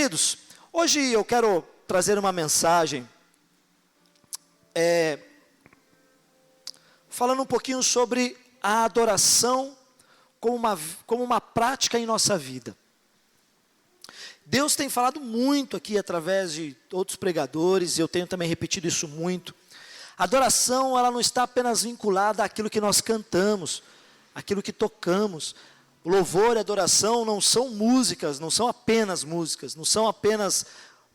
Queridos, hoje eu quero trazer uma mensagem falando um pouquinho sobre a adoração como uma prática em nossa vida. Deus tem falado muito aqui através de outros pregadores, e eu tenho também repetido isso muito. A adoração, ela não está apenas vinculada àquilo que nós cantamos, àquilo que tocamos. O louvor e a adoração não são músicas, não são apenas músicas, não são apenas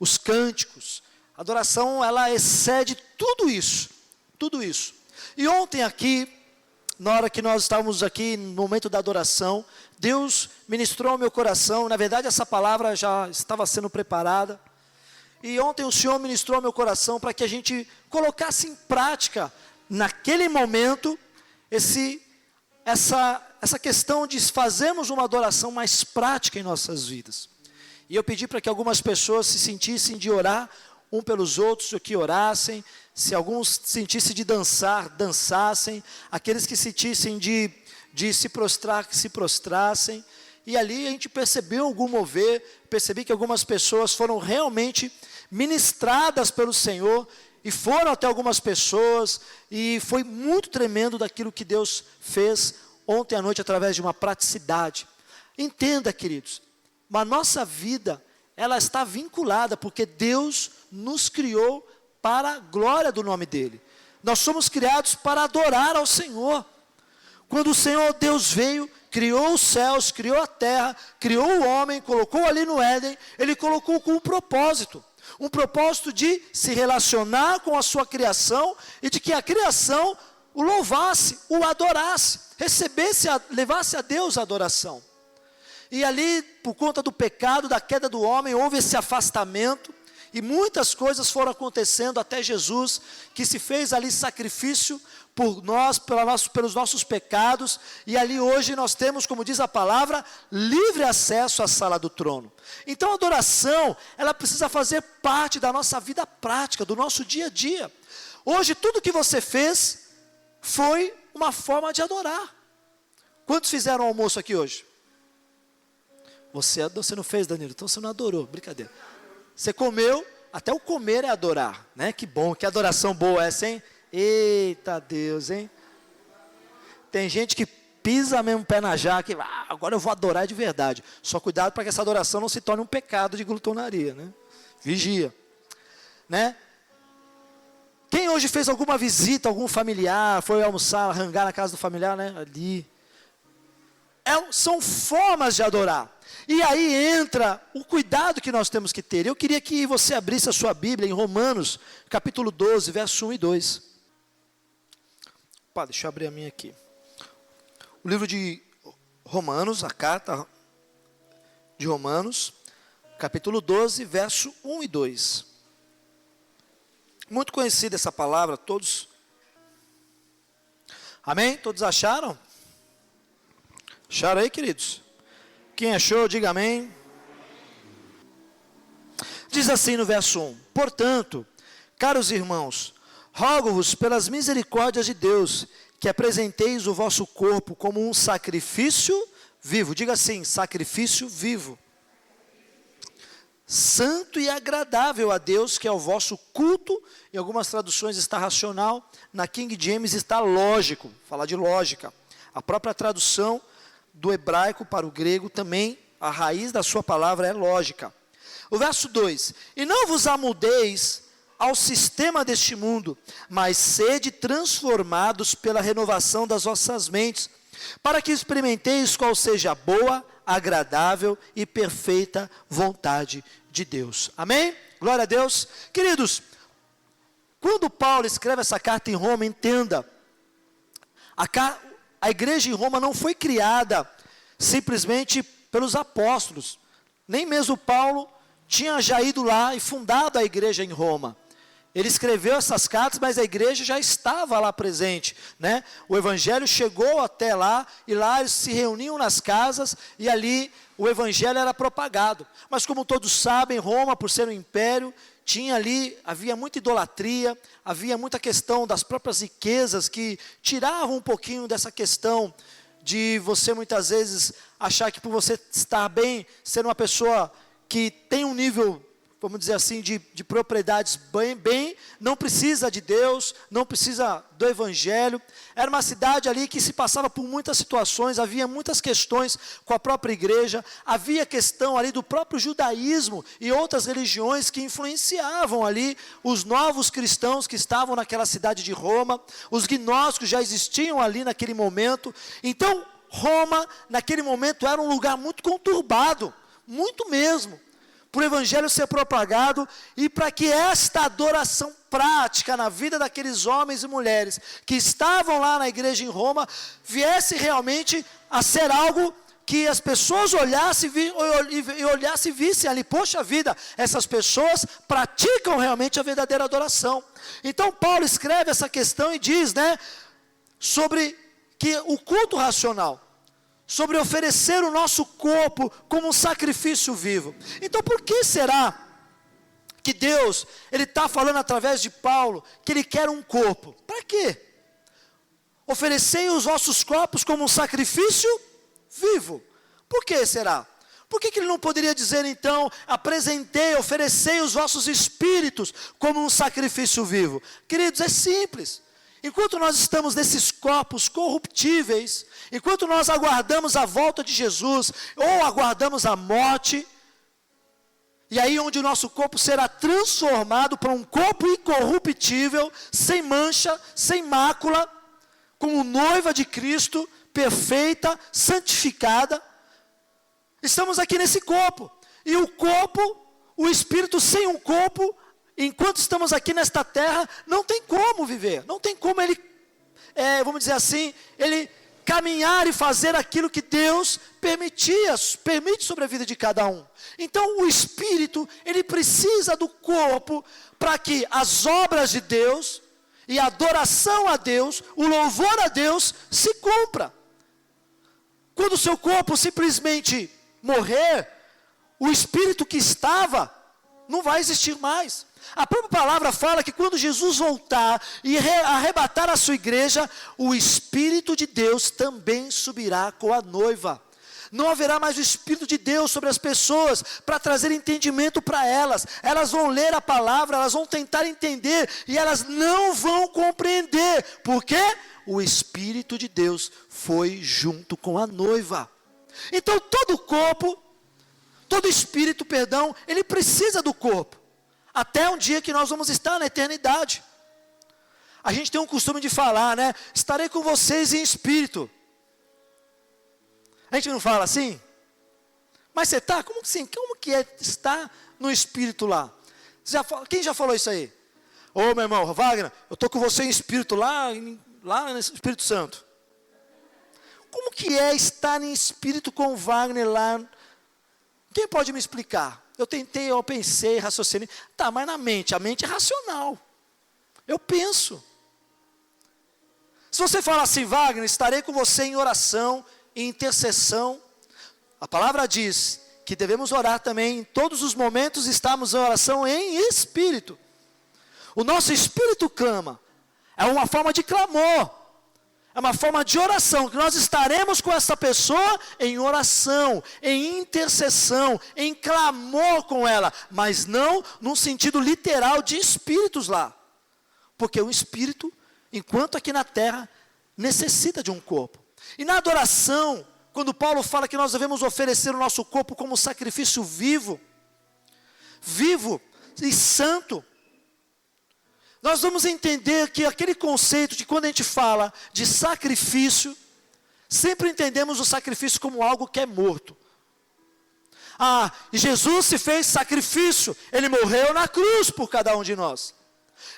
os cânticos. A adoração, ela excede tudo isso, tudo isso. E ontem aqui, na hora que nós estávamos aqui, no momento da adoração, Deus ministrou ao meu coração. Na verdade, essa palavra já estava sendo preparada. E ontem o Senhor ministrou ao meu coração para que a gente colocasse em prática, naquele momento, essa questão de fazermos uma adoração mais prática em nossas vidas. E eu pedi para que algumas pessoas se sentissem de orar um pelos outros, que orassem. Se alguns sentissem de dançar, dançassem. Aqueles que sentissem de se prostrar, que se prostrassem. E ali a gente percebeu algum mover, percebi que algumas pessoas foram realmente ministradas pelo Senhor, e foram até algumas pessoas, e foi muito tremendo daquilo que Deus fez ontem à noite, através de uma praticidade. Entenda, queridos, a nossa vida, ela está vinculada, porque Deus nos criou para a glória do nome dEle. Nós somos criados para adorar ao Senhor. Quando o Senhor Deus veio, criou os céus, criou a terra, criou o homem, colocou ali no Éden, Ele colocou com um propósito de se relacionar com a sua criação, e de que a criação o louvasse, o adorasse, levasse a Deus a adoração. E ali, por conta do pecado, da queda do homem, houve esse afastamento, e muitas coisas foram acontecendo até Jesus, que se fez ali sacrifício por nós, pelos nossos pecados, e ali hoje nós temos, como diz a palavra, livre acesso à sala do trono. Então a adoração, ela precisa fazer parte da nossa vida prática, do nosso dia a dia. Hoje tudo que você fez foi uma forma de adorar. Quantos fizeram almoço aqui hoje? Você não fez, Danilo, então você não adorou, brincadeira. Você comeu, até o comer é adorar, né? Que bom, que adoração boa essa, hein? Eita Deus, hein? Tem gente que pisa mesmo o pé na jaca, agora eu vou adorar de verdade. Só cuidado para que essa adoração não se torne um pecado de glutonaria, né? Vigia, né? Quem hoje fez alguma visita, algum familiar, foi almoçar, rangar na casa do familiar, né? Ali. São formas de adorar. E aí entra o cuidado que nós temos que ter. Eu queria que você abrisse a sua Bíblia em Romanos, capítulo 12, verso 1 e 2. Deixa eu abrir a minha aqui. O livro de Romanos, a carta de Romanos, capítulo 12, verso 1 e 2. Muito conhecida essa palavra, todos. Amém? Todos acharam? Acharam aí, queridos? Quem achou, diga amém. Diz assim no verso 1: Portanto, caros irmãos, rogo-vos pelas misericórdias de Deus, que apresenteis o vosso corpo como um sacrifício vivo. Diga assim, sacrifício vivo. Santo e agradável a Deus, que é o vosso culto. Em algumas traduções está racional, na King James está lógico, fala de lógica. A própria tradução do hebraico para o grego também, a raiz da sua palavra é lógica. O verso 2: E não vos amoldeis ao sistema deste mundo, mas sede transformados pela renovação das vossas mentes, para que experimenteis qual seja a boa, agradável e perfeita vontade de Deus. Amém? Glória a Deus. Queridos, quando Paulo escreve essa carta em Roma, entenda, a igreja em Roma não foi criada simplesmente pelos apóstolos. Nem mesmo Paulo tinha já ido lá e fundado a igreja em Roma. Ele escreveu essas cartas, mas a igreja já estava lá presente, né? O evangelho chegou até lá, e lá eles se reuniam nas casas, e ali o evangelho era propagado. Mas como todos sabem, Roma, por ser um império, havia muita idolatria, havia muita questão das próprias riquezas, que tiravam um pouquinho dessa questão de você muitas vezes achar que por você estar bem, ser uma pessoa que tem um nível, vamos dizer assim, de propriedades bem, não precisa de Deus, não precisa do Evangelho. Era uma cidade ali que se passava por muitas situações, havia muitas questões com a própria igreja, havia questão ali do próprio judaísmo e outras religiões que influenciavam ali os novos cristãos que estavam naquela cidade de Roma. Os gnósticos já existiam ali naquele momento. Então, Roma, naquele momento, era um lugar muito conturbado, muito mesmo, para o Evangelho ser propagado e para que esta adoração prática na vida daqueles homens e mulheres que estavam lá na igreja em Roma, viesse realmente a ser algo que as pessoas olhassem e vissem ali, poxa vida, essas pessoas praticam realmente a verdadeira adoração. Então Paulo escreve essa questão e diz, sobre que o culto racional, sobre oferecer o nosso corpo como um sacrifício vivo. Então por que será que Deus, Ele está falando através de Paulo, que Ele quer um corpo? Para quê? Oferecei os vossos corpos como um sacrifício vivo. Por que será? Por que Ele não poderia dizer então, oferecei os vossos espíritos como um sacrifício vivo? Queridos, é simples. Enquanto nós estamos nesses corpos corruptíveis, enquanto nós aguardamos a volta de Jesus, ou aguardamos a morte, e aí onde o nosso corpo será transformado para um corpo incorruptível, sem mancha, sem mácula, como noiva de Cristo, perfeita, santificada, estamos aqui nesse corpo, e o corpo, o espírito sem um corpo, enquanto estamos aqui nesta terra, não tem como viver, não tem como ele, vamos dizer assim, ele caminhar e fazer aquilo que Deus permite sobre a vida de cada um. Então o espírito, ele precisa do corpo, para que as obras de Deus, e a adoração a Deus, o louvor a Deus, se cumpra. Quando o seu corpo simplesmente morrer, o espírito que estava, não vai existir mais. A própria palavra fala que quando Jesus voltar e arrebatar a sua igreja, o Espírito de Deus também subirá com a noiva. Não haverá mais o Espírito de Deus sobre as pessoas para trazer entendimento para elas. Elas vão ler a palavra, elas vão tentar entender e elas não vão compreender. Por quê? O Espírito de Deus foi junto com a noiva. Então todo espírito, ele precisa do corpo. Até um dia que nós vamos estar na eternidade. A gente tem um costume de falar, estarei com vocês em espírito. A gente não fala assim? Mas você está? Como assim? Como que é estar no espírito lá? Quem já falou isso aí? Ô meu irmão, Wagner, eu estou com você em espírito lá no Espírito Santo. Como que é estar em espírito com o Wagner lá? Quem pode me explicar? Eu pensei, raciocinei. Tá, mas a mente é racional. Eu penso. Se você falar assim, Wagner, estarei com você em oração, em intercessão. A palavra diz que devemos orar também, em todos os momentos estamos em oração em espírito. O nosso espírito clama. É uma forma de clamor. É uma forma de oração, que nós estaremos com essa pessoa em oração, em intercessão, em clamor com ela, mas não num sentido literal de espíritos lá. Porque o espírito, enquanto aqui na terra, necessita de um corpo. E na adoração, quando Paulo fala que nós devemos oferecer o nosso corpo como sacrifício vivo e santo, nós vamos entender que aquele conceito de quando a gente fala de sacrifício, sempre entendemos o sacrifício como algo que é morto. E Jesus se fez sacrifício, Ele morreu na cruz por cada um de nós.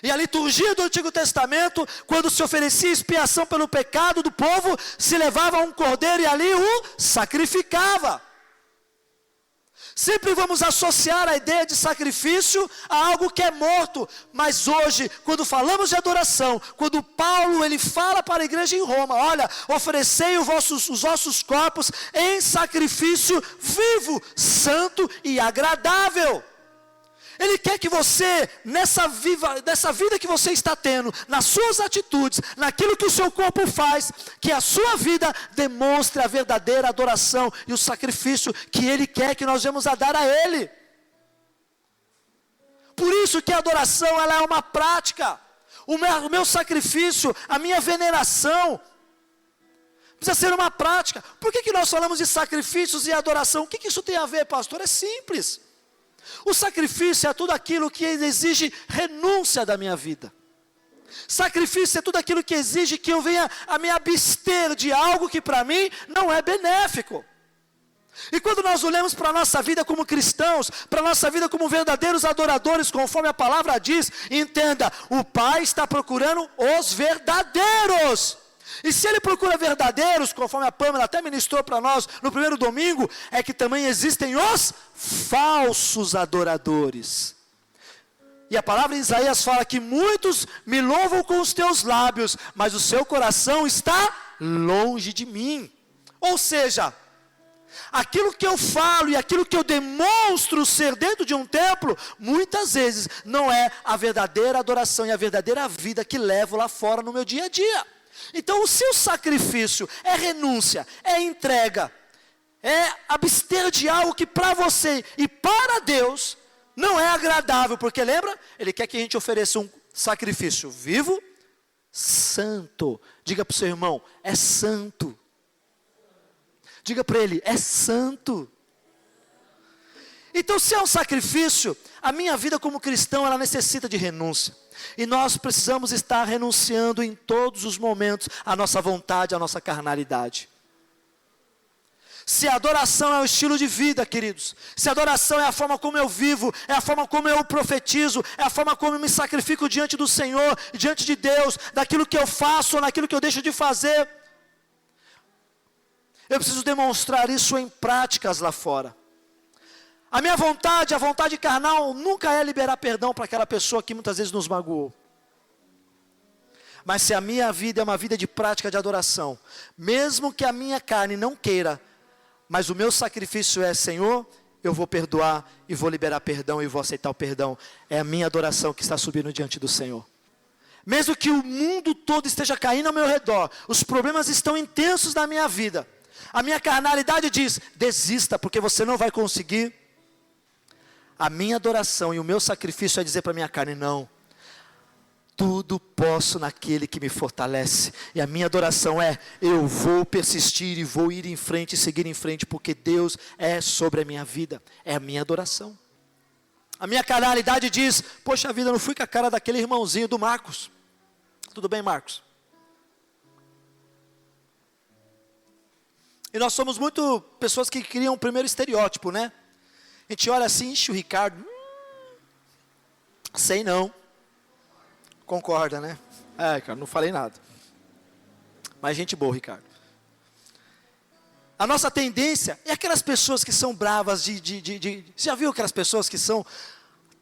E a liturgia do Antigo Testamento, quando se oferecia expiação pelo pecado do povo, se levava um cordeiro e ali o sacrificava. Sempre vamos associar a ideia de sacrifício a algo que é morto. Mas hoje, quando falamos de adoração, quando Paulo ele fala para a igreja em Roma, olha, oferecei os vossos corpos em sacrifício vivo, santo e agradável. Ele quer que você, nessa vida que você está tendo, nas suas atitudes, naquilo que o seu corpo faz, que a sua vida demonstre a verdadeira adoração e o sacrifício que Ele quer que nós venhamos a dar a Ele. por isso que a adoração ela é uma prática. O meu sacrifício, a minha veneração, precisa ser uma prática. Por que nós falamos de sacrifícios e adoração? O que isso tem a ver, pastor? É simples. O sacrifício é tudo aquilo que exige renúncia da minha vida. Sacrifício é tudo aquilo que exige que eu venha a me abster de algo que para mim não é benéfico. E quando nós olhamos para a nossa vida como cristãos, para a nossa vida como verdadeiros adoradores, conforme a palavra diz, entenda, o Pai está procurando os verdadeiros. E se Ele procura verdadeiros, conforme a Pâmela até ministrou para nós no primeiro domingo, é que também existem os falsos adoradores. E a palavra em Isaías fala que muitos me louvam com os teus lábios, mas o seu coração está longe de mim. Ou seja, aquilo que eu falo e aquilo que eu demonstro ser dentro de um templo, muitas vezes não é a verdadeira adoração e a verdadeira vida que levo lá fora no meu dia a dia. Então o seu sacrifício é renúncia, é entrega, é abster de algo que para você e para Deus não é agradável, porque lembra? Ele quer que a gente ofereça um sacrifício vivo, santo. Diga para o seu irmão, é santo. Diga para ele, é santo. Então, se é um sacrifício, a minha vida como cristão, ela necessita de renúncia. E nós precisamos estar renunciando em todos os momentos à nossa vontade, à nossa carnalidade. Se a adoração é o estilo de vida, queridos, se a adoração é a forma como eu vivo, é a forma como eu profetizo, é a forma como eu me sacrifico diante do Senhor, diante de Deus, daquilo que eu faço ou naquilo que eu deixo de fazer, eu preciso demonstrar isso em práticas lá fora. A minha vontade, a vontade carnal, nunca é liberar perdão para aquela pessoa que muitas vezes nos magoou. Mas se a minha vida é uma vida de prática de adoração, mesmo que a minha carne não queira, mas o meu sacrifício é, Senhor, eu vou perdoar e vou liberar perdão e vou aceitar o perdão. É a minha adoração que está subindo diante do Senhor. Mesmo que o mundo todo esteja caindo ao meu redor, os problemas estão intensos na minha vida, a minha carnalidade diz, desista, porque você não vai conseguir. A minha adoração e o meu sacrifício é dizer para a minha carne, não. Tudo posso naquele que me fortalece. E a minha adoração é, eu vou persistir e vou ir em frente e seguir em frente, porque Deus é sobre a minha vida. É a minha adoração. A minha carnalidade diz, poxa vida, eu não fui com a cara daquele irmãozinho do Marcos. Tudo bem, Marcos? E nós somos muito pessoas que criam o primeiro estereótipo, né? A gente olha assim, enche o Ricardo. Sei não. Concorda, né? É, cara, não falei nada. Mas gente boa, Ricardo. A nossa tendência é aquelas pessoas que são bravas Você já viu aquelas pessoas que são...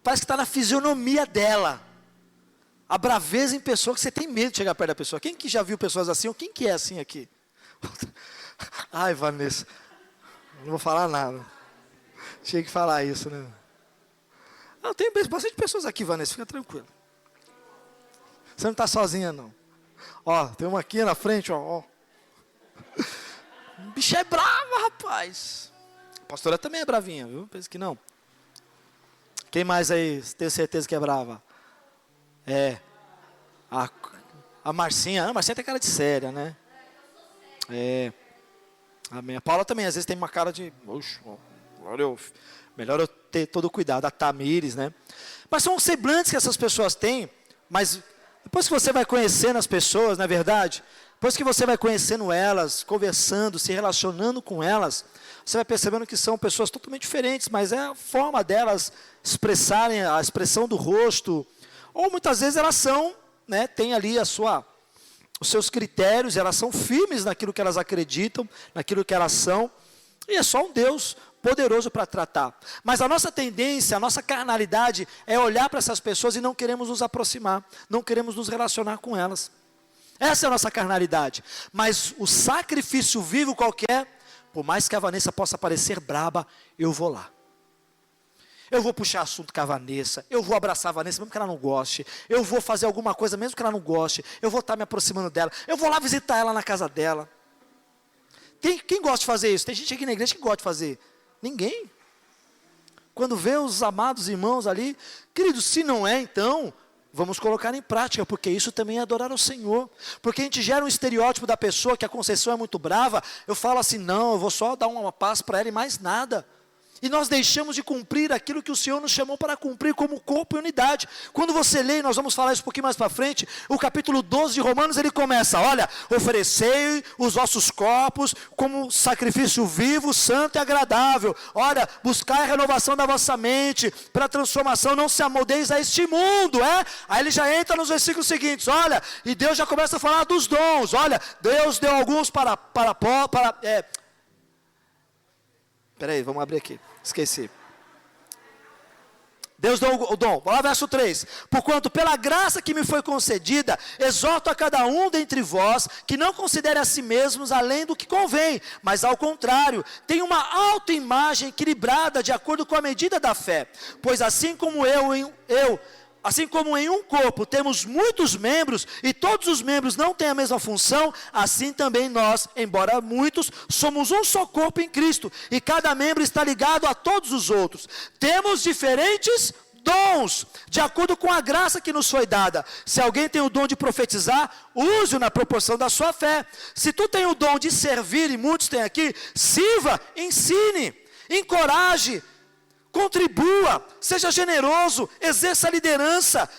Parece que está na fisionomia dela. A braveza em pessoa que você tem medo de chegar perto da pessoa. Quem que já viu pessoas assim? Ou quem que é assim aqui? Ai, Vanessa. Não vou falar nada. Tinha que falar isso, né? Não, tem bastante pessoas aqui, Vanessa. Fica tranquilo. Você não está sozinha, não. Ó, tem uma aqui na frente, ó. O bicho é brava, rapaz. A pastora também é bravinha, viu? Pensa que não. Quem mais aí tem certeza que é brava? É. A Marcinha. A Marcinha tem cara de séria, né? É. Amém. A Paula também, às vezes, tem uma cara de... Oxe, melhor eu ter todo o cuidado. A Tamires, né? Mas são semblantes que essas pessoas têm, mas... Depois que você vai conhecendo as pessoas, não é verdade? Depois que você vai conhecendo elas, conversando, se relacionando com elas, você vai percebendo que são pessoas totalmente diferentes, mas é a forma delas expressarem, a expressão do rosto, ou muitas vezes elas são, né, tem ali os seus critérios, elas são firmes naquilo que elas acreditam, naquilo que elas são, e é só um Deus poderoso para tratar. Mas a nossa tendência, a nossa carnalidade é olhar para essas pessoas e não queremos nos aproximar, não queremos nos relacionar com elas. Essa é a nossa carnalidade. Mas o sacrifício vivo qualquer, por mais que a Vanessa possa parecer braba, eu vou lá. Eu vou puxar assunto com a Vanessa, eu vou abraçar a Vanessa mesmo que ela não goste, eu vou fazer alguma coisa mesmo que ela não goste, eu vou estar me aproximando dela, eu vou lá visitar ela na casa dela. Quem gosta de fazer isso? Tem gente aqui na igreja que gosta de fazer. Ninguém. quando vê os amados irmãos ali, queridos, se não é, então, vamos colocar em prática, porque isso também é adorar ao Senhor. Porque a gente gera um estereótipo da pessoa que a Conceição é muito brava, eu falo assim, não, eu vou só dar uma paz para ela e mais nada. E nós deixamos de cumprir aquilo que o Senhor nos chamou para cumprir como corpo e unidade. Quando você lê, nós vamos falar isso um pouquinho mais para frente, o capítulo 12 de Romanos, ele começa, olha, oferecei os vossos corpos como sacrifício vivo, santo e agradável. Olha, buscai a renovação da vossa mente, para a transformação, não se amoldeis a este mundo, Aí ele já entra nos versículos seguintes, olha, e Deus já começa a falar dos dons, olha, Deus deu alguns Peraí, vamos abrir aqui, esqueci. Deus deu o dom, vamos lá, verso 3. Porquanto pela graça que me foi concedida, exorto a cada um dentre vós, que não considere a si mesmos além do que convém, mas ao contrário, tenha uma autoimagem equilibrada de acordo com a medida da fé. Pois assim como assim como em um corpo temos muitos membros, e todos os membros não têm a mesma função, assim também nós, embora muitos, somos um só corpo em Cristo, e cada membro está ligado a todos os outros. Temos diferentes dons, de acordo com a graça que nos foi dada. Se alguém tem o dom de profetizar, use-o na proporção da sua fé. Se tu tem o dom de servir, e muitos têm aqui, sirva, ensine, encoraje, contribua, seja generoso, exerça a liderança,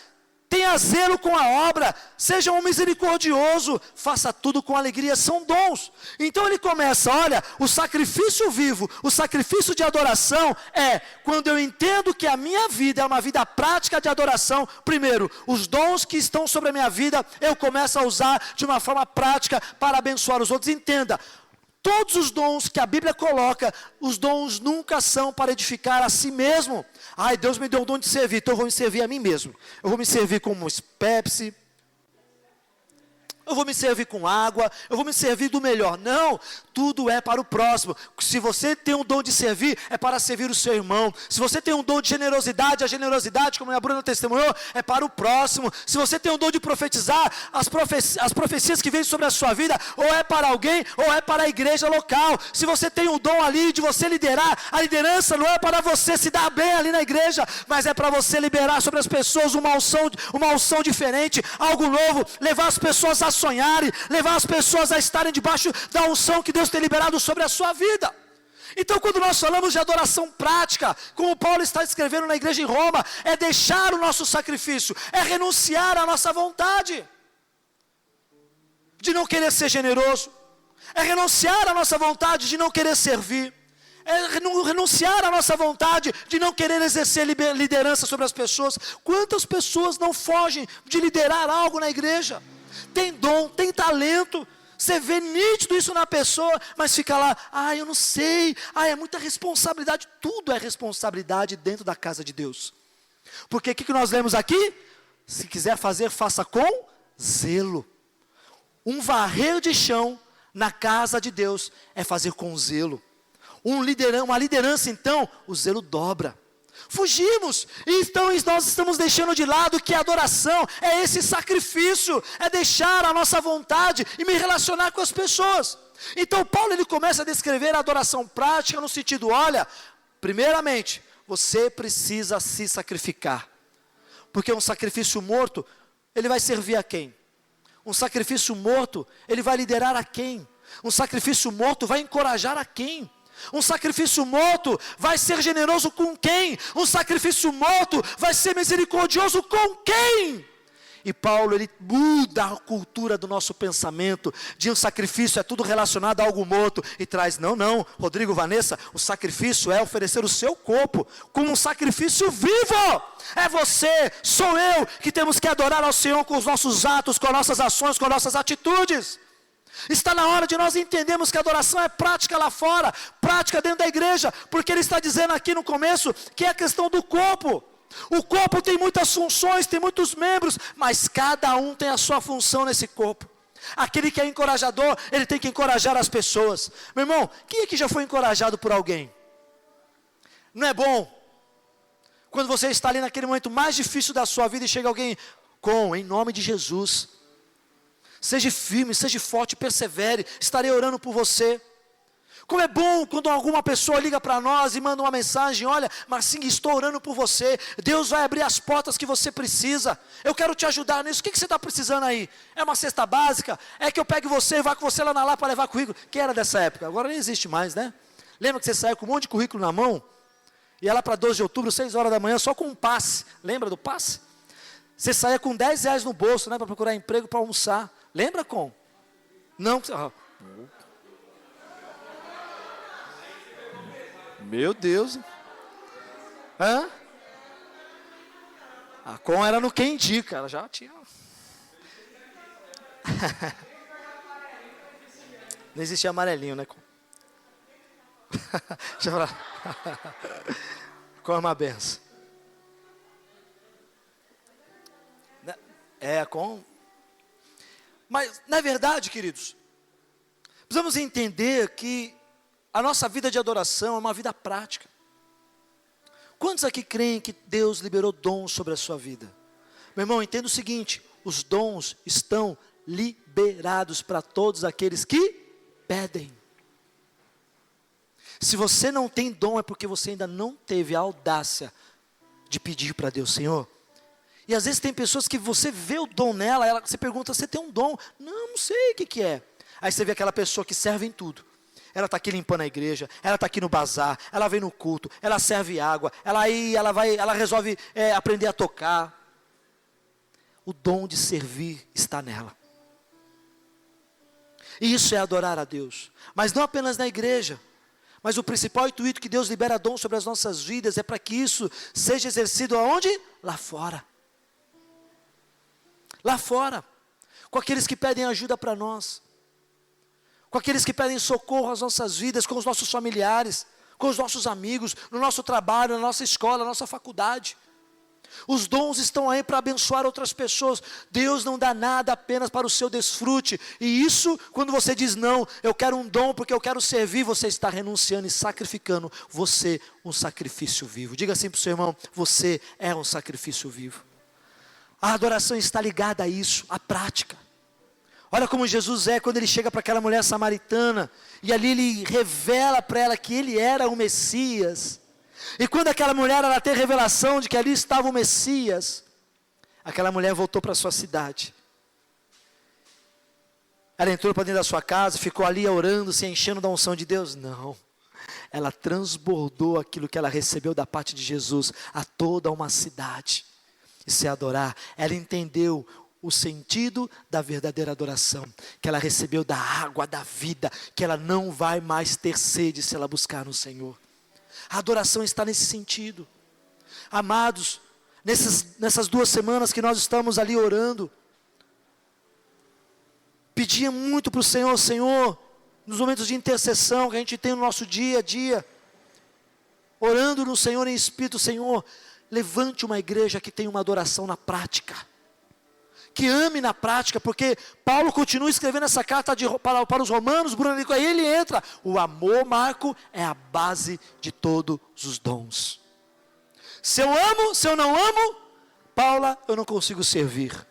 tenha zelo com a obra, seja um misericordioso, faça tudo com alegria, são dons. Então ele começa, olha, o sacrifício vivo, o sacrifício de adoração é quando eu entendo que a minha vida é uma vida prática de adoração. Primeiro, os dons que estão sobre a minha vida, eu começo a usar de uma forma prática para abençoar os outros. Entenda, todos os dons que a Bíblia coloca, os dons nunca são para edificar a si mesmo. Ai, Deus me deu o dom de servir, então eu vou me servir a mim mesmo. Eu vou me servir com Pepsi, eu vou me servir com água, eu vou me servir do melhor. Não, tudo é para o próximo. Se você tem um dom de servir, é para servir o seu irmão. Se você tem um dom de generosidade, a generosidade, como a Bruna testemunhou, é para o próximo. Se você tem um dom de profetizar, as profecias que vêm sobre a sua vida, ou é para alguém, ou é para a igreja local. Se você tem um dom ali de você liderar, a liderança não é para você se dar bem ali na igreja, mas é para você liberar sobre as pessoas uma unção diferente, algo novo, levar as pessoas a sonharem, levar as pessoas a estarem debaixo da unção que Deus tem liberado sobre a sua vida. Então, quando nós falamos de adoração prática, como Paulo está escrevendo na igreja em Roma, é deixar o nosso sacrifício, é renunciar à nossa vontade de não querer ser generoso, é renunciar à nossa vontade de não querer servir, é renunciar à nossa vontade de não querer exercer liderança sobre as pessoas. Quantas pessoas não fogem de liderar algo na igreja? Tem dom, tem talento, você vê nítido isso na pessoa, mas fica lá, eu não sei, é muita responsabilidade. Tudo é responsabilidade dentro da casa de Deus. Porque o que nós lemos aqui? Se quiser fazer, faça com zelo. Um varrer de chão na casa de Deus é fazer com zelo. Uma liderança, então, o zelo dobra. Fugimos, então nós estamos deixando de lado que a adoração é esse sacrifício, é deixar a nossa vontade e me relacionar com as pessoas. Então Paulo ele começa a descrever a adoração prática no sentido, olha, primeiramente, você precisa se sacrificar, porque um sacrifício morto, ele vai servir a quem? Um sacrifício morto, ele vai liderar a quem? Um sacrifício morto vai encorajar a quem? Um sacrifício morto vai ser generoso com quem? Um sacrifício morto vai ser misericordioso com quem? E Paulo, ele muda a cultura do nosso pensamento, de um sacrifício é tudo relacionado a algo morto, e traz, não, Rodrigo, Vanessa, o sacrifício é oferecer o seu corpo, como um sacrifício vivo. É você, sou eu, que temos que adorar ao Senhor com os nossos atos, com as nossas ações, com as nossas atitudes. Está na hora de nós entendermos que a adoração é prática lá fora, prática dentro da igreja, porque ele está dizendo aqui no começo, que é a questão do corpo. O corpo tem muitas funções, tem muitos membros, mas cada um tem a sua função nesse corpo. Aquele que é encorajador, ele tem que encorajar as pessoas. Meu irmão, quem aqui já foi encorajado por alguém? Não é bom? Quando você está ali naquele momento mais difícil da sua vida e chega alguém em nome de Jesus, seja firme, seja forte, persevere, estarei orando por você. Como é bom quando alguma pessoa liga para nós e manda uma mensagem: olha, Marcinho, estou orando por você, Deus vai abrir as portas que você precisa, eu quero te ajudar nisso. O que você está precisando aí? É uma cesta básica? É que eu pegue você e vá com você lá na Lapa para levar currículo? Quem era dessa época? Agora nem existe mais, né? Lembra que você saiu com um monte de currículo na mão? Ia lá para 12 de outubro, 6 horas da manhã, só com um passe. Lembra do passe? Você saía com 10 reais no bolso, né, para procurar emprego, para almoçar. Lembra com? Não. Meu Deus. Hã? A Com era no Quem Indica, ela já tinha. Não existia amarelinho, né? Deixa eu falar. Com é uma benção. É, com. Mas, na verdade, queridos, precisamos entender que a nossa vida de adoração é uma vida prática. Quantos aqui creem que Deus liberou dons sobre a sua vida? Meu irmão, entenda o seguinte: os dons estão liberados para todos aqueles que pedem. Se você não tem dom, é porque você ainda não teve a audácia de pedir para Deus: Senhor. E às vezes tem pessoas que você vê o dom nela, você pergunta: você tem um dom? Não sei o que é. Aí você vê aquela pessoa que serve em tudo. Ela está aqui limpando a igreja, ela está aqui no bazar, ela vem no culto, ela serve água, ela resolve aprender a tocar. O dom de servir está nela. E isso é adorar a Deus. Mas não apenas na igreja. Mas o principal intuito que Deus libera dom sobre as nossas vidas é para que isso seja exercido aonde? Lá fora. Lá fora. Com aqueles que pedem ajuda para nós. Com aqueles que pedem socorro às nossas vidas, com os nossos familiares, com os nossos amigos, no nosso trabalho, na nossa escola, na nossa faculdade. Os dons estão aí para abençoar outras pessoas. Deus não dá nada apenas para o seu desfrute. E isso, quando você diz não, eu quero um dom porque eu quero servir, você está renunciando e sacrificando você um sacrifício vivo. Diga assim para o seu irmão: você é um sacrifício vivo. A adoração está ligada a isso, à prática. Olha como Jesus é quando ele chega para aquela mulher samaritana, e ali ele revela para ela que ele era o Messias. E quando aquela mulher ela tem revelação de que ali estava o Messias, aquela mulher voltou para a sua cidade. Ela entrou para dentro da sua casa, ficou ali orando, se enchendo da unção de Deus? Não. Ela transbordou aquilo que ela recebeu da parte de Jesus a toda uma cidade. Isso é adorar. Ela entendeu o sentido da verdadeira adoração, que ela recebeu da água da vida, que ela não vai mais ter sede se ela buscar no Senhor. A adoração está nesse sentido. Amados, nessas 2 semanas que nós estamos ali orando, pedia muito para o Senhor: Senhor, nos momentos de intercessão que a gente tem no nosso dia a dia, orando no Senhor em espírito: Senhor, levante uma igreja que tenha uma adoração na prática, que ame na prática, porque Paulo continua escrevendo essa carta para os romanos, Bruno, aí ele entra: o amor, Marco, é a base de todos os dons. Se eu amo, se eu não amo, Paula, eu não consigo servir.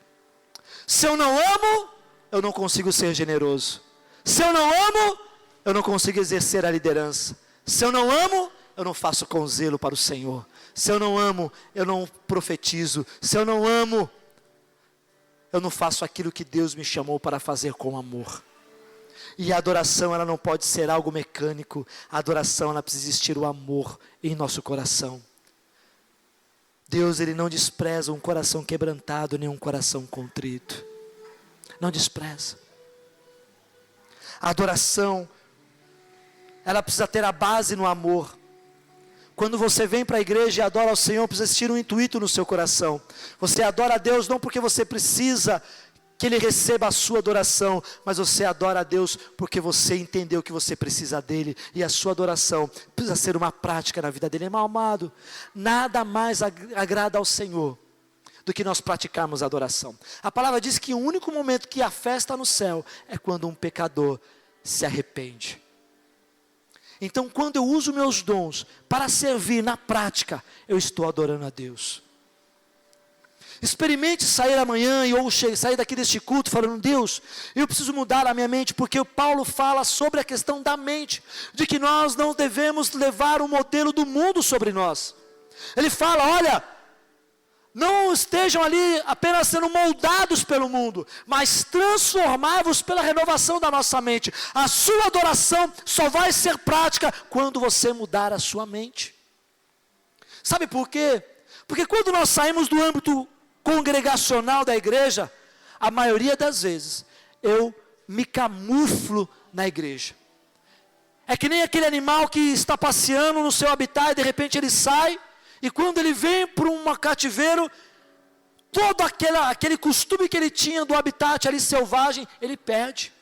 Se eu não amo, eu não consigo ser generoso. Se eu não amo, eu não consigo exercer a liderança. Se eu não amo, eu não faço com zelo para o Senhor. Se eu não amo, eu não profetizo. Se eu não amo, eu não faço aquilo que Deus me chamou para fazer com amor. E a adoração, ela não pode ser algo mecânico. A adoração, ela precisa existir o amor em nosso coração. Deus, Ele não despreza um coração quebrantado, nem um coração contrito. Não despreza. A adoração, ela precisa ter a base no amor. Quando você vem para a igreja e adora ao Senhor, precisa existir um intuito no seu coração. Você adora a Deus não porque você precisa que Ele receba a sua adoração, mas você adora a Deus porque você entendeu que você precisa dEle, e a sua adoração precisa ser uma prática na vida dEle. Irmão amado, nada mais agrada ao Senhor do que nós praticarmos a adoração. A palavra diz que o único momento que há festa no céu é quando um pecador se arrepende. Então, quando eu uso meus dons para servir na prática, eu estou adorando a Deus. Experimente sair amanhã ou sair daqui deste culto falando: Deus, eu preciso mudar a minha mente, porque o Paulo fala sobre a questão da mente, de que nós não devemos levar o modelo do mundo sobre nós. Ele fala: olha, não estejam ali apenas sendo moldados pelo mundo, mas transformai-vos pela renovação da nossa mente. A sua adoração só vai ser prática quando você mudar a sua mente. Sabe por quê? Porque quando nós saímos do âmbito congregacional da igreja, a maioria das vezes eu me camuflo na igreja. É que nem aquele animal que está passeando no seu habitat e de repente ele sai, e quando ele vem para um cativeiro, todo aquele costume que ele tinha do habitat ali selvagem, ele perde.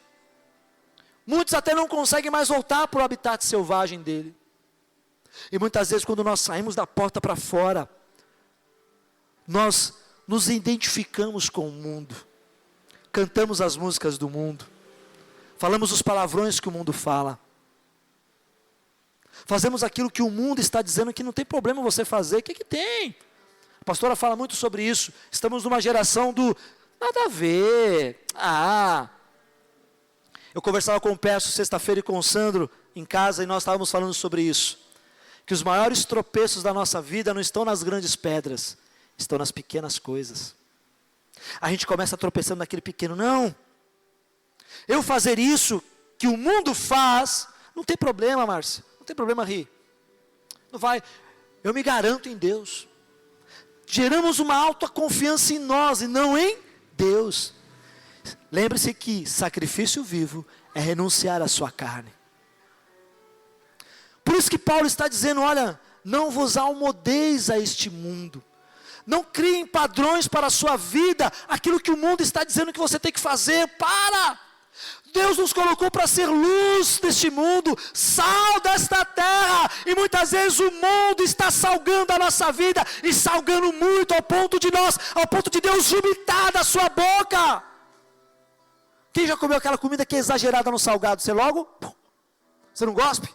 Muitos até não conseguem mais voltar para o habitat selvagem dele. E muitas vezes quando nós saímos da porta para fora, nós nos identificamos com o mundo, cantamos as músicas do mundo, falamos os palavrões que o mundo fala, fazemos aquilo que o mundo está dizendo que não tem problema você fazer. O que tem? A pastora fala muito sobre isso. Estamos numa geração do nada a ver. Eu conversava com o Peço sexta-feira e com o Sandro em casa, e nós estávamos falando sobre isso, que os maiores tropeços da nossa vida não estão nas grandes pedras, estão nas pequenas coisas. A gente começa tropeçando naquele pequeno. Não, eu fazer isso que o mundo faz, não tem problema, Márcia, não tem problema rir, não vai, eu me garanto em Deus. Geramos uma alta confiança em nós e não em Deus. Lembre-se que sacrifício vivo é renunciar à sua carne. Por isso que Paulo está dizendo: olha, não vos almodeis a este mundo, não criem padrões para a sua vida, aquilo que o mundo está dizendo que você tem que fazer. Para! Deus nos colocou para ser luz deste mundo, sal desta terra, e muitas vezes o mundo está salgando a nossa vida, e salgando muito ao ponto de Deus vomitar da sua boca. Quem já comeu aquela comida que é exagerada no salgado? Você não gospe?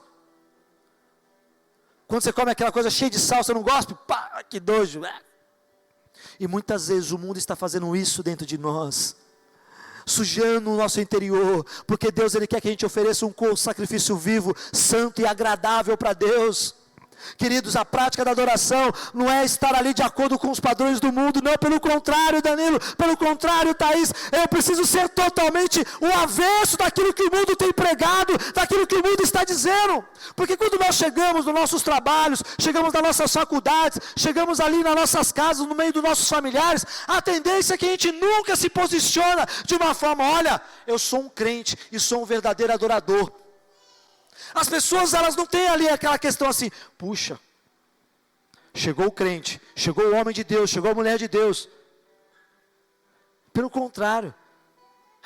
Quando você come aquela coisa cheia de sal, você não gospe? Pá, que nojo. E muitas vezes o mundo está fazendo isso dentro de nós, sujando o nosso interior, porque Deus, Ele quer que a gente ofereça um sacrifício vivo, santo e agradável para Deus. Queridos, a prática da adoração não é estar ali de acordo com os padrões do mundo, não, pelo contrário, Danilo, pelo contrário, Thaís, eu preciso ser totalmente o avesso daquilo que o mundo tem pregado, daquilo que o mundo está dizendo, porque quando nós chegamos nos nossos trabalhos, chegamos nas nossas faculdades, chegamos ali nas nossas casas, no meio dos nossos familiares, a tendência é que a gente nunca se posiciona de uma forma: olha, eu sou um crente e sou um verdadeiro adorador. As pessoas, elas não têm ali aquela questão assim: puxa, chegou o crente, chegou o homem de Deus, chegou a mulher de Deus. Pelo contrário,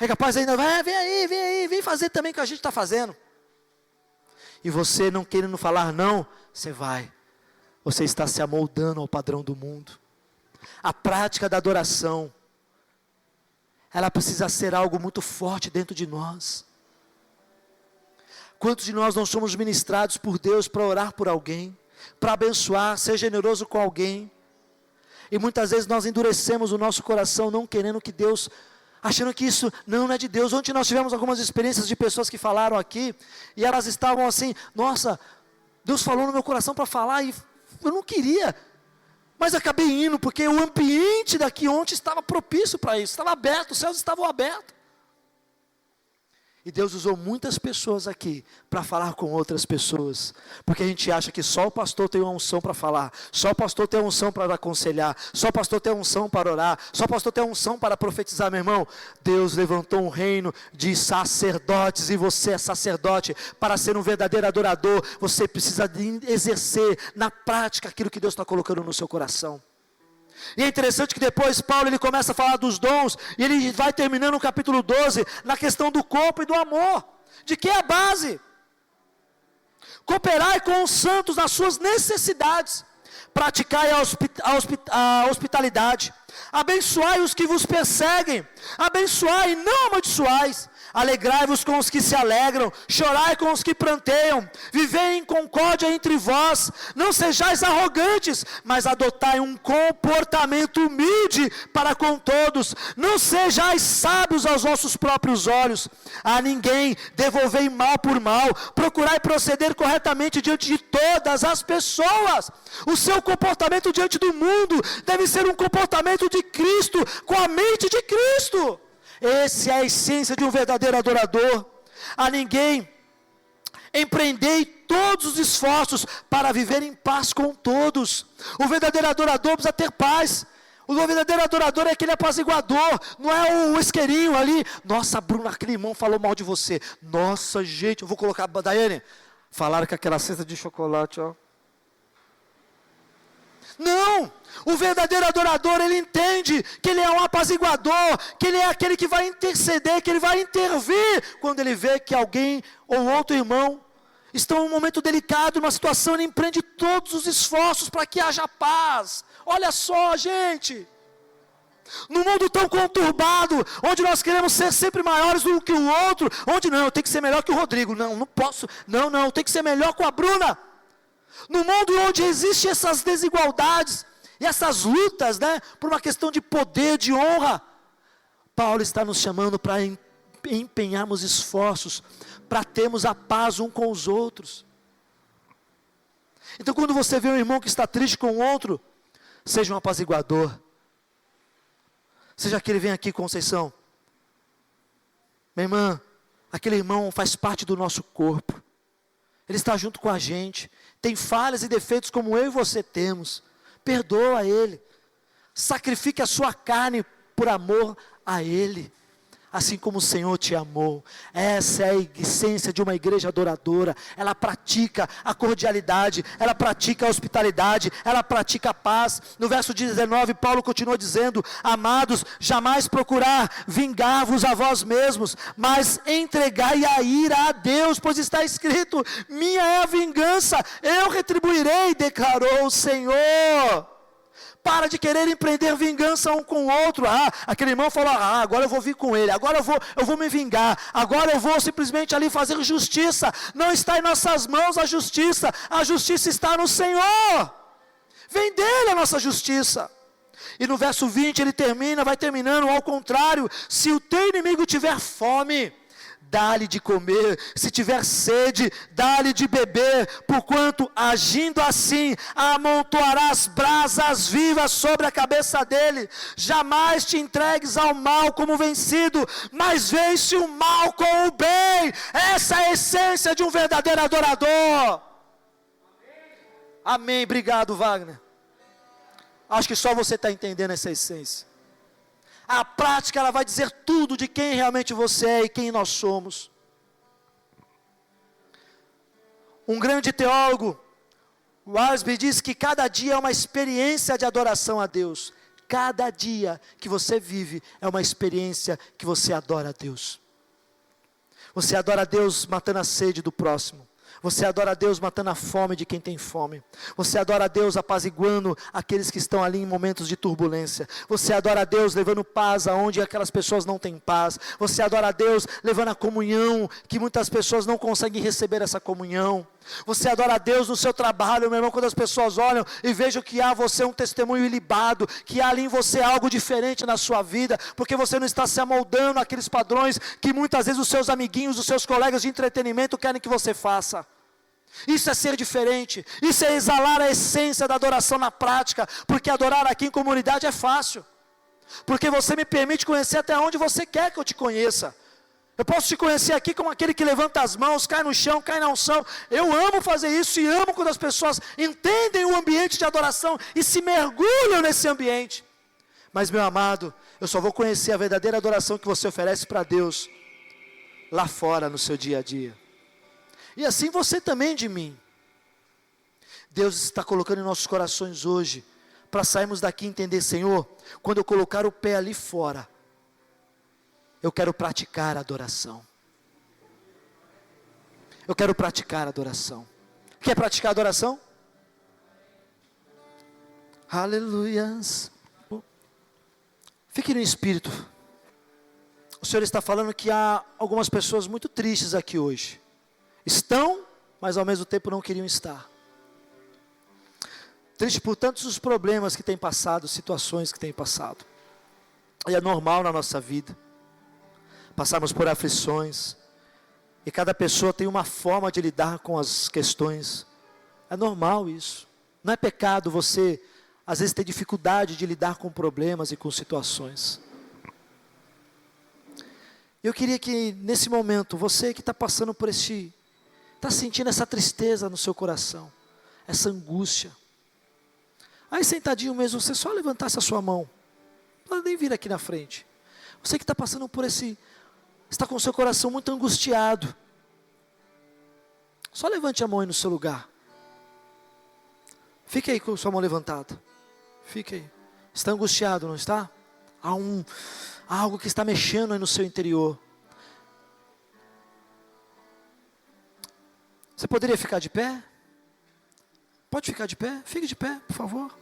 é capaz ainda, vem aí, vem fazer também o que a gente está fazendo. E você não querendo falar não, você está se amoldando ao padrão do mundo. A prática da adoração, ela precisa ser algo muito forte dentro de nós. Quantos de nós não somos ministrados por Deus para orar por alguém, para abençoar, ser generoso com alguém, e muitas vezes nós endurecemos o nosso coração, não querendo que Deus, achando que isso não é de Deus. Ontem nós tivemos algumas experiências de pessoas que falaram aqui, e elas estavam assim: nossa, Deus falou no meu coração para falar, e eu não queria, mas acabei indo, porque o ambiente daqui ontem estava propício para isso, estava aberto, os céus estavam abertos. E Deus usou muitas pessoas aqui para falar com outras pessoas, porque a gente acha que só o pastor tem uma unção para falar, só o pastor tem a unção para aconselhar, só o pastor tem a unção para orar, só o pastor tem a unção para profetizar. Meu irmão, Deus levantou um reino de sacerdotes, e você é sacerdote. Para ser um verdadeiro adorador, você precisa exercer na prática aquilo que Deus está colocando no seu coração. E é interessante que depois Paulo ele começa a falar dos dons, e ele vai terminando no capítulo 12, na questão do corpo e do amor, de que é a base. Cooperai com os santos nas suas necessidades, praticai a hospitalidade, abençoai os que vos perseguem, abençoai e não amaldiçoais, alegrai-vos com os que se alegram, chorai com os que pranteiam, vivei em concórdia entre vós, não sejais arrogantes, mas adotai um comportamento humilde para com todos, não sejais sábios aos vossos próprios olhos, a ninguém devolvei mal por mal, procurai proceder corretamente diante de todas as pessoas. O seu comportamento diante do mundo deve ser um comportamento de Cristo, com a mente de Cristo. Essa é a essência de um verdadeiro adorador. A ninguém empreendei todos os esforços para viver em paz com todos. O verdadeiro adorador precisa ter paz. O verdadeiro adorador é aquele apaziguador, não é o isqueirinho ali. Nossa, Bruno, aquele irmão falou mal de você. Nossa, gente, eu vou colocar, Daiane, falaram que aquela cesta de chocolate, ó. Não, o verdadeiro adorador, ele entende que ele é um apaziguador, que ele é aquele que vai interceder, que ele vai intervir, quando ele vê que alguém ou outro irmão estão em um momento delicado, numa situação, ele empreende todos os esforços para que haja paz. Olha só, gente, num mundo tão conturbado, onde nós queremos ser sempre maiores do que o outro, onde não, eu tenho que ser melhor que o Rodrigo, não posso, não, eu tenho que ser melhor com a Bruna. No mundo onde existem essas desigualdades, e essas lutas, por uma questão de poder, de honra, Paulo está nos chamando para empenharmos esforços, para termos a paz um com os outros. Então quando você vê um irmão que está triste com o outro, seja um apaziguador, seja aquele, vem aqui, Conceição, minha irmã, aquele irmão faz parte do nosso corpo, ele está junto com a gente, tem falhas e defeitos como eu e você temos, perdoa ele, sacrifique a sua carne por amor a ele, assim como o Senhor te amou. Essa é a essência de uma igreja adoradora. Ela pratica a cordialidade, ela pratica a hospitalidade, ela pratica a paz. No verso 19, Paulo continua dizendo: amados, jamais procurar vingar-vos a vós mesmos, mas entregai a ira a Deus, pois está escrito: minha é a vingança, eu retribuirei, declarou o Senhor. Para de querer empreender vingança um com o outro. Aquele irmão falou, agora eu vou vir com ele, agora eu vou me vingar, agora eu vou simplesmente ali fazer justiça. Não está em nossas mãos a justiça está no Senhor. Vem dele a nossa justiça. E no verso 20 ele vai terminando ao contrário: se o teu inimigo tiver fome, dá-lhe de comer, se tiver sede, dá-lhe de beber, porquanto agindo assim, amontoarás brasas vivas sobre a cabeça dele. Jamais te entregues ao mal como vencido, mas vence o mal com o bem. Essa é a essência de um verdadeiro adorador. Amém, obrigado, Wagner. Acho que só você está entendendo essa essência. A prática, ela vai dizer tudo de quem realmente você é e quem nós somos. Um grande teólogo, Wasby, diz que cada dia é uma experiência de adoração a Deus. Cada dia que você vive é uma experiência que você adora a Deus. Você adora a Deus matando a sede do próximo. Você adora a Deus matando a fome de quem tem fome. Você adora a Deus apaziguando aqueles que estão ali em momentos de turbulência. Você adora a Deus levando paz aonde aquelas pessoas não têm paz. Você adora a Deus levando a comunhão, que muitas pessoas não conseguem receber essa comunhão. Você adora a Deus no seu trabalho, meu irmão, quando as pessoas olham e vejam que há você um testemunho ilibado, que há ali em você algo diferente na sua vida, porque você não está se amoldando àqueles padrões que muitas vezes os seus amiguinhos, os seus colegas de entretenimento querem que você faça. Isso é ser diferente, isso é exalar a essência da adoração na prática, porque adorar aqui em comunidade é fácil, porque você me permite conhecer até onde você quer que eu te conheça. Eu posso te conhecer aqui como aquele que levanta as mãos, cai no chão, cai na unção. Eu amo fazer isso e amo quando as pessoas entendem o ambiente de adoração e se mergulham nesse ambiente. Mas, meu amado, eu só vou conhecer a verdadeira adoração que você oferece para Deus lá fora no seu dia a dia. E assim você também de mim. Deus está colocando em nossos corações hoje, para sairmos daqui e entender: Senhor, quando eu colocar o pé ali fora, eu quero praticar a adoração. Eu quero praticar a adoração. Quer praticar a adoração? Aleluias. Fique no Espírito. O Senhor está falando que há algumas pessoas muito tristes aqui hoje. Estão, mas ao mesmo tempo não queriam estar. Triste por tantos os problemas que têm passado, situações que têm passado. E é normal na nossa vida. Passamos por aflições. E cada pessoa tem uma forma de lidar com as questões. É normal isso. Não é pecado você, às vezes, ter dificuldade de lidar com problemas e com situações. Eu queria que, nesse momento, você que está passando por está sentindo essa tristeza no seu coração, essa angústia. Aí, sentadinho mesmo, você só levantasse a sua mão. Não pode nem vir aqui na frente. Você que está passando por está com o seu coração muito angustiado. Só levante a mão aí no seu lugar. Fique aí com a sua mão levantada. Fique aí. Está angustiado, não está? Há algo que está mexendo aí no seu interior. Você poderia ficar de pé? Pode ficar de pé? Fique de pé, por favor.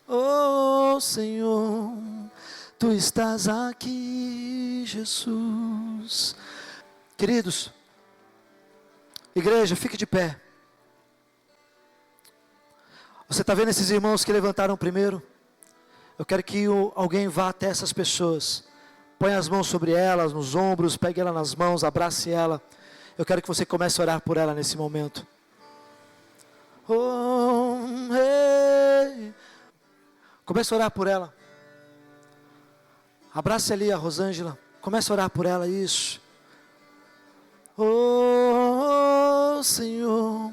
Oh, Senhor, Tu estás aqui, Jesus. Queridos, igreja, fique de pé. Você está vendo esses irmãos que levantaram primeiro? Eu quero que alguém vá até essas pessoas. Põe as mãos sobre elas, nos ombros, pegue ela nas mãos, abrace ela. Eu quero que você comece a orar por ela nesse momento. Oh, hey. Comece a orar por ela. Abrace ali a Rosângela. Comece a orar por ela, isso. Oh, Senhor.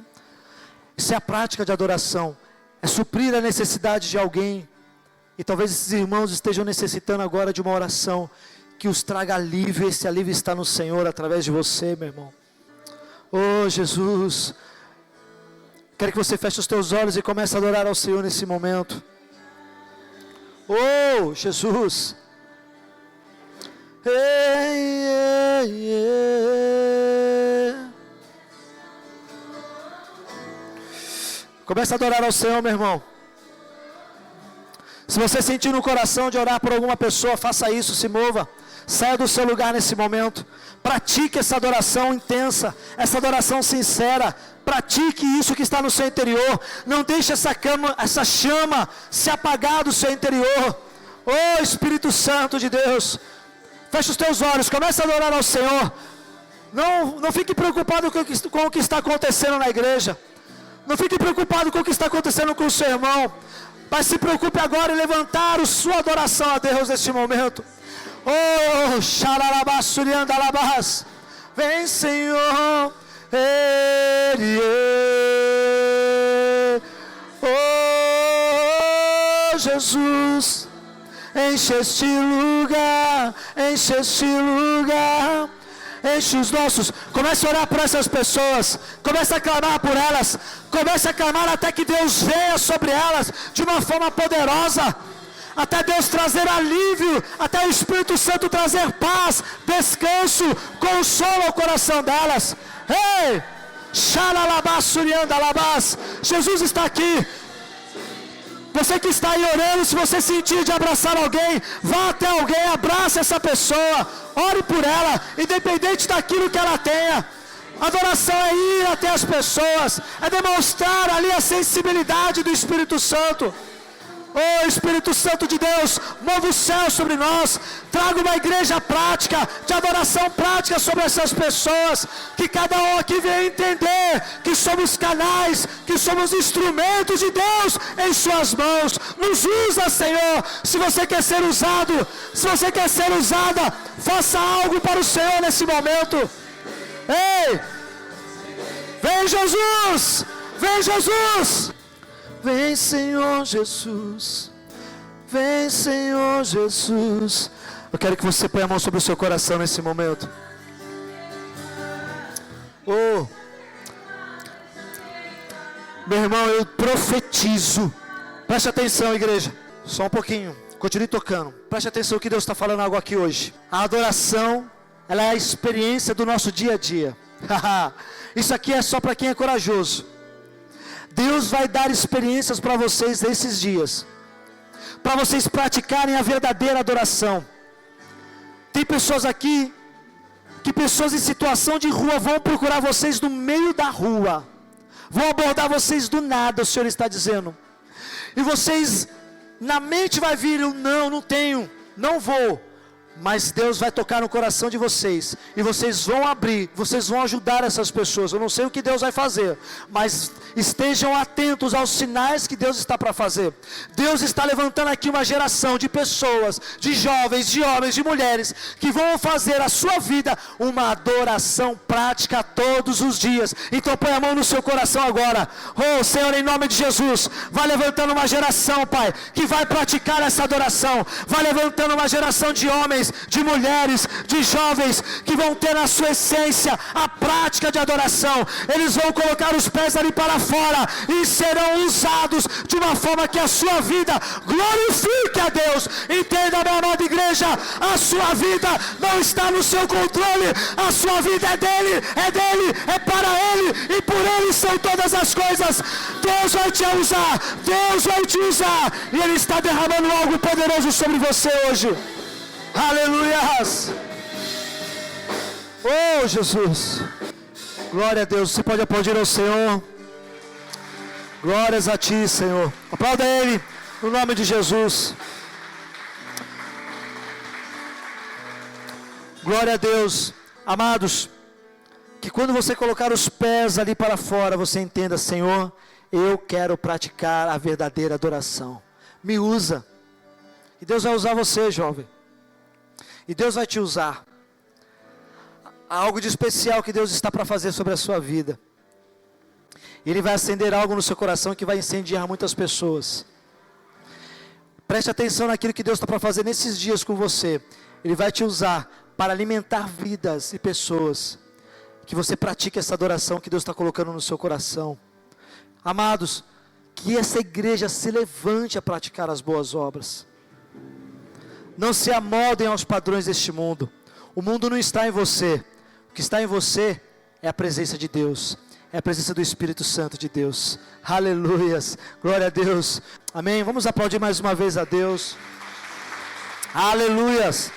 Isso é a prática de adoração. É suprir a necessidade de alguém. E talvez esses irmãos estejam necessitando agora de uma oração que os traga alívio. Esse alívio está no Senhor através de você, meu irmão. Oh, Jesus. Quero que você feche os teus olhos e comece a adorar ao Senhor nesse momento. Oh, Jesus. Ei, ei, ei. Comece a adorar ao Senhor, meu irmão. Se você sentir no coração de orar por alguma pessoa, faça isso, se mova. Saia do seu lugar nesse momento. Pratique essa adoração intensa, essa adoração sincera. Pratique isso que está no seu interior. Não deixe essa chama se apagar do seu interior. Oh, Espírito Santo de Deus. Feche os teus olhos, comece a adorar ao Senhor. Não fique preocupado com o que está acontecendo na igreja. Não fique preocupado com o que está acontecendo com o seu irmão. Mas se preocupe agora em levantar a sua adoração a Deus neste momento. Oh, xaralabassuriandalabas. Vem, Senhor. Oh, Jesus. Enche este lugar. Enche este lugar. Enche os nossos. Comece a orar por essas pessoas. Comece a clamar por elas. Comece a clamar até que Deus venha sobre elas de uma forma poderosa. Até Deus trazer alívio. Até o Espírito Santo trazer paz, descanso, consolo ao coração delas. Ei! Xalalabassuriandalabas. Jesus está aqui. Você que está aí orando, se você sentir de abraçar alguém, vá até alguém, abrace essa pessoa, ore por ela, independente daquilo que ela tenha. Adoração é ir até as pessoas, é demonstrar ali a sensibilidade do Espírito Santo. Oh, Espírito Santo de Deus, mova o céu sobre nós, traga uma igreja prática, de adoração prática sobre essas pessoas, que cada um aqui venha entender que somos canais, que somos instrumentos de Deus em suas mãos. Nos usa, Senhor. Se você quer ser usado, se você quer ser usada, faça algo para o Senhor nesse momento. Ei, vem Jesus, vem Jesus. Vem, Senhor Jesus. Vem, Senhor Jesus. Eu quero que você ponha a mão sobre o seu coração nesse momento. Oh, meu irmão, eu profetizo. Preste atenção, igreja. Só um pouquinho. Continue tocando. Preste atenção que Deus está falando algo aqui hoje. A adoração, ela é a experiência do nosso dia a dia. Isso aqui é só para quem é corajoso. Deus vai dar experiências para vocês nesses dias, para vocês praticarem a verdadeira adoração. Tem pessoas aqui, que pessoas em situação de rua vão procurar vocês no meio da rua, vão abordar vocês do nada, o Senhor está dizendo, e vocês, na mente vai vir, não tenho, não vou, mas Deus vai tocar no coração de vocês, e vocês vão abrir, vocês vão ajudar essas pessoas. Eu não sei o que Deus vai fazer, mas estejam atentos aos sinais que Deus está para fazer. Deus está levantando aqui uma geração de pessoas, de jovens, de homens, de mulheres, que vão fazer a sua vida uma adoração prática todos os dias. Então põe a mão no seu coração agora. Oh Senhor, em nome de Jesus, vai levantando uma geração, Pai, que vai praticar essa adoração. Vai levantando uma geração de homens, de mulheres, de jovens, que vão ter na sua essência a prática de adoração. Eles vão colocar os pés ali para fora e serão usados de uma forma que a sua vida glorifique a Deus. Entenda, minha amada igreja, a sua vida não está no seu controle, a sua vida é dele, é para ele, e por ele são todas as coisas. Deus vai te usar, Deus vai te usar, e ele está derramando algo poderoso sobre você hoje. Aleluias! Oh Jesus! Glória a Deus. Você pode aplaudir ao Senhor. Glórias a ti, Senhor. Aplauda ele no nome de Jesus. Glória a Deus. Amados, que quando você colocar os pés ali para fora, você entenda: Senhor, eu quero praticar a verdadeira adoração. Me usa. E Deus vai usar você, jovem. E Deus vai te usar. Há algo de especial que Deus está para fazer sobre a sua vida. Ele vai acender algo no seu coração que vai incendiar muitas pessoas. Preste atenção naquilo que Deus está para fazer nesses dias com você. Ele vai te usar para alimentar vidas e pessoas. Que você pratique essa adoração que Deus está colocando no seu coração. Amados, que essa igreja se levante a praticar as boas obras. Não se amoldem aos padrões deste mundo. O mundo não está em você. O que está em você é a presença de Deus. É a presença do Espírito Santo de Deus. Aleluias. Glória a Deus. Amém. Vamos aplaudir mais uma vez a Deus. Aleluias.